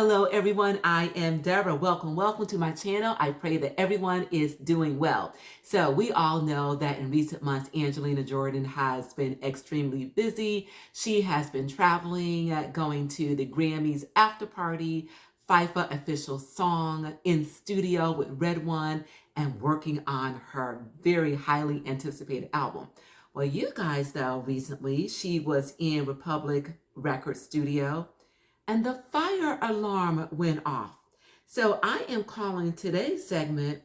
Hello everyone, I am Deborah. Welcome to my channel. I pray that everyone is doing well. So we all know that in recent months, Angelina Jordan has been extremely busy. She has been traveling, going to the Grammys after party, FIFA official song, in studio with Red One, and working on her very highly anticipated album. Well, you guys though, recently she was in Republic Records Studio, and the fire alarm went off. So I am calling today's segment,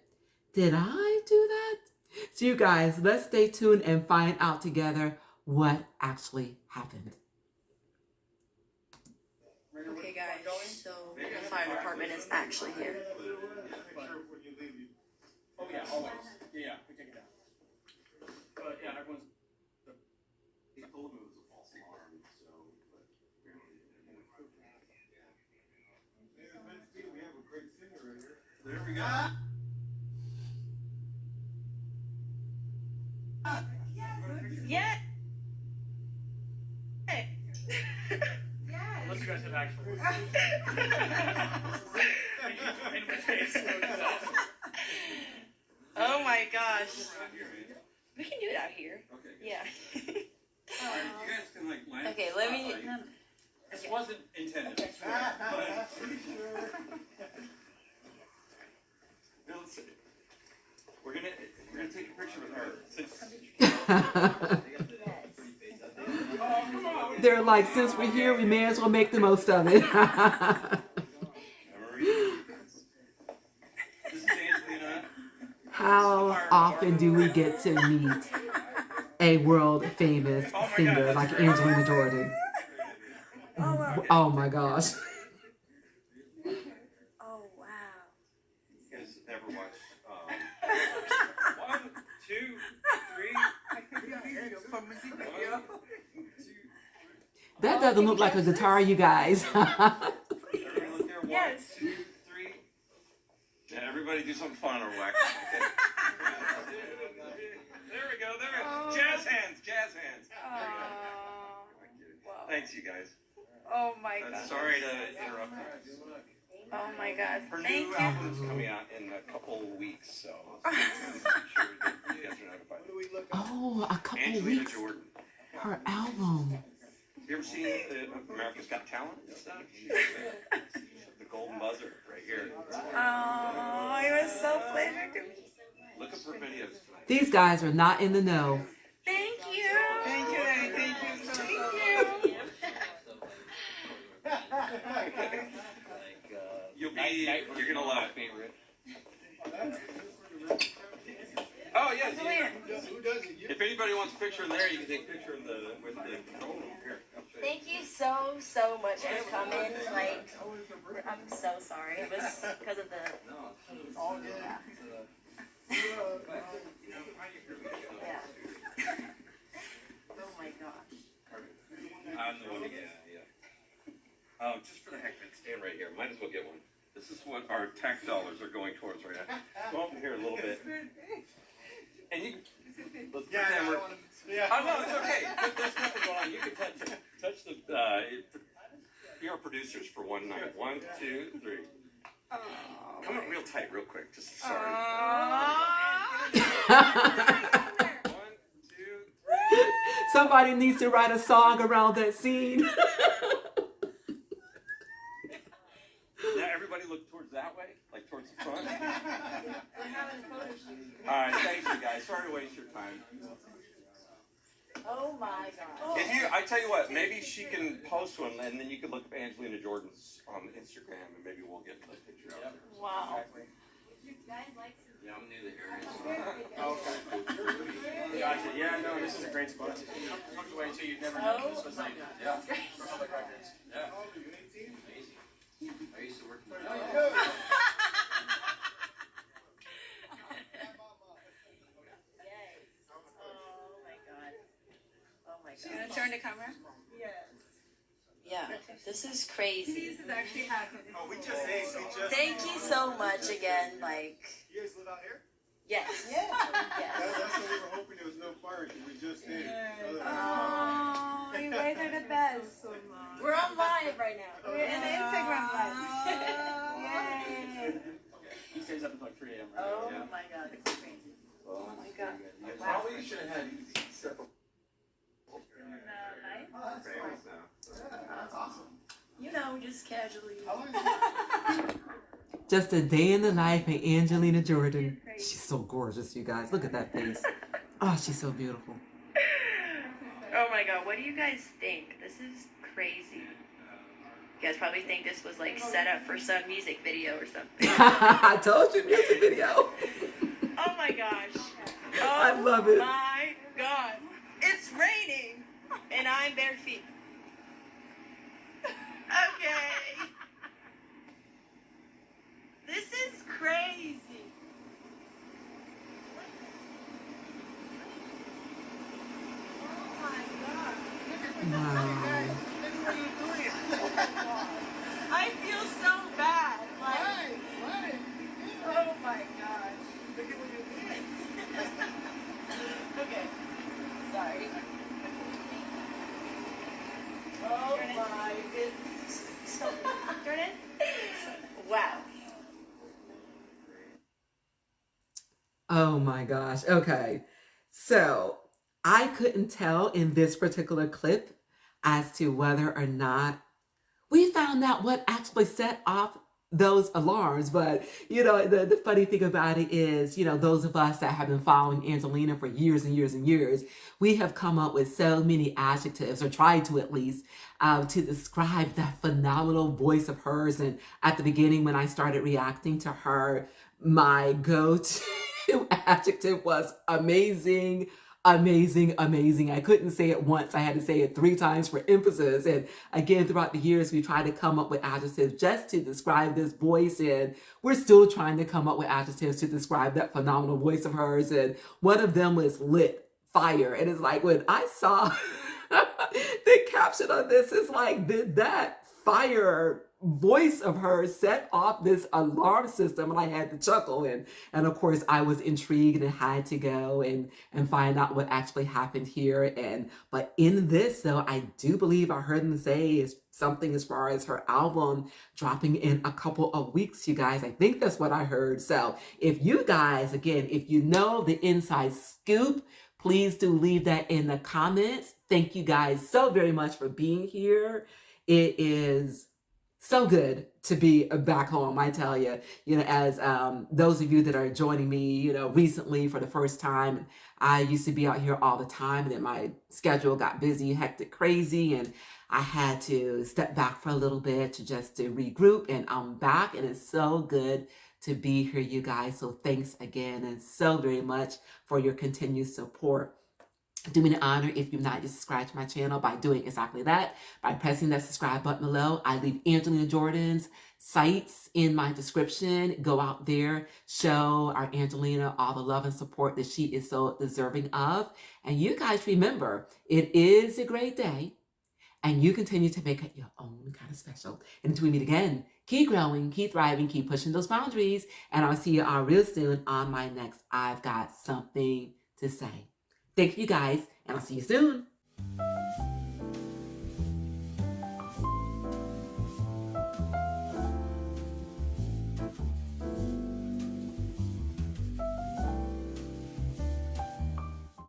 Did I Do That? So you guys, let's stay tuned and find out together what actually happened. Okay guys, so the fire department is actually here. Oh yeah, always. Yeah, we take it down. But yeah, everyone's... He told me it was a false alarm, so... We have a great singer right here. There we go. Yeah. Unless you guys have actual... Oh my gosh. We can do it out here. Okay. Yeah. You guys can like line Okay, let me... This wasn't intended. Okay. But... We're gonna take a picture with her. They're like, since we're here, we may as well make the most of it. This is Angelina. How often do we get to meet a world famous singer like Angelina Jordan? Oh my gosh. Oh wow. You guys ever watch 1, 2, 3? That doesn't look like a guitar, you guys. Everybody look there. 1, Yes. 2, 3. Yeah, everybody do something fun or whack. Okay. There we go. There we go. Jazz hands. Jazz hands. Wow. Thanks, you guys. Oh my god. Sorry to interrupt you. Oh my god. Her Thank new you. album's coming out in a couple weeks, so I'm sure that you guys are notified. Oh, a couple Angelina weeks. Jordan. Her album. You ever seen America's Got Talent and stuff? The golden buzzer right here. Oh, it was so pleasure to meet you. Look up her videos. These guys are not in the know. Thank you. Thank you, Eddie. Thank you so Thank you. You're gonna love it. Oh yeah. Who does it? If anybody wants a picture in there, you can take a picture in with the control room here. Thank you so much for coming. Like, I'm so sorry. It was because of the. Oh yeah. Yeah. Oh my gosh. I'm the one to get. Yeah. Just for the heck of it, stand right here. Might as well get one. This is what our tax dollars are going towards right now. Go over here a little bit. And you can, let's pretend we're, oh no, it's okay. There's nothing going on. You can touch it. Touch the, be our producers for one night. 1, 2, 3. Come up real tight, real quick. Just sorry. 1, 2, 3. Somebody needs to write a song around that scene. Now everybody look towards that way, like towards the front. All right, thanks you guys. Sorry to waste your time. Oh my gosh. If you, I tell you what, maybe she can post one, and then you can look up Angelina Jordan's on Instagram, and maybe we'll get the picture out there. Wow. Yeah, I'm new to the area. Okay. Gotcha. Yeah, no, this is a great spot. Tucked away too. You've never known this was like Yeah. Republic Records. Yeah. I used to work in the You gonna turn the camera? Yes. Yeah, this is crazy. This is actually happening. Oh, we just ate. Thank you so much again. Like, You guys live out here? yes. That's Yes. what we were hoping there was no fire because we just ate. Oh, you guys are the best. We're on live right now. We're in the Instagram live. just casually. Just a day in the life of Angelina Jordan. She's so gorgeous, you guys. Look at that face. Oh, she's so beautiful. Oh my god, what do you guys think? This is crazy. You guys probably think this was like set up for some music video or something. I told you, music video. Oh my gosh. Oh, I love it. My god. It's raining and I'm bare feet. Okay. This is crazy. Oh my god. Wow. I feel so bad. Like, oh my gosh. Look at what you're doing. Okay. Sorry. Oh my goodness. Jordan? Wow. Oh my gosh. Okay. So I couldn't tell in this particular clip as to whether or not we found out what actually set off those alarms. But, the funny thing about it is, those of us that have been following Angelina for years and years and years, we have come up with so many adjectives, or tried to at least, to describe that phenomenal voice of hers. And at the beginning, when I started reacting to her, my go-to adjective was amazing. Amazing, amazing. I couldn't say it once. I had to say it 3 times for emphasis. And again, throughout the years, we tried to come up with adjectives just to describe this voice. And we're still trying to come up with adjectives to describe that phenomenal voice of hers. And one of them was lit, fire. And it's like, when I saw the caption on this, it's like, did that fire voice of hers set off this alarm system? And I had to chuckle, and of course I was intrigued and had to go and find out what actually happened here. But in this, though, I do believe I heard them say is something as far as her album dropping in a couple of weeks, you guys. I think that's what I heard. So if you guys, again, if you know the inside scoop, please do leave that in the comments. Thank you guys so very much for being here. It is so good to be back home, I tell you. As those of you that are joining me, recently for the first time, I used to be out here all the time, and then my schedule got busy, hectic, crazy, and I had to step back for a little bit to regroup, and I'm back, and it's so good to be here, you guys. So thanks again, and so very much for your continued support. Do me an honor if you've not yet subscribed to my channel by doing exactly that, by pressing that subscribe button below. I leave Angelina Jordan's sites in my description. Go out there, show our Angelina all the love and support that she is so deserving of. And you guys remember, it is a great day, and you continue to make it your own kind of special. And until we meet again, keep growing, keep thriving, keep pushing those boundaries, and I'll see you all real soon on my next I've Got Something to Say. Thank you guys, and I'll see you soon.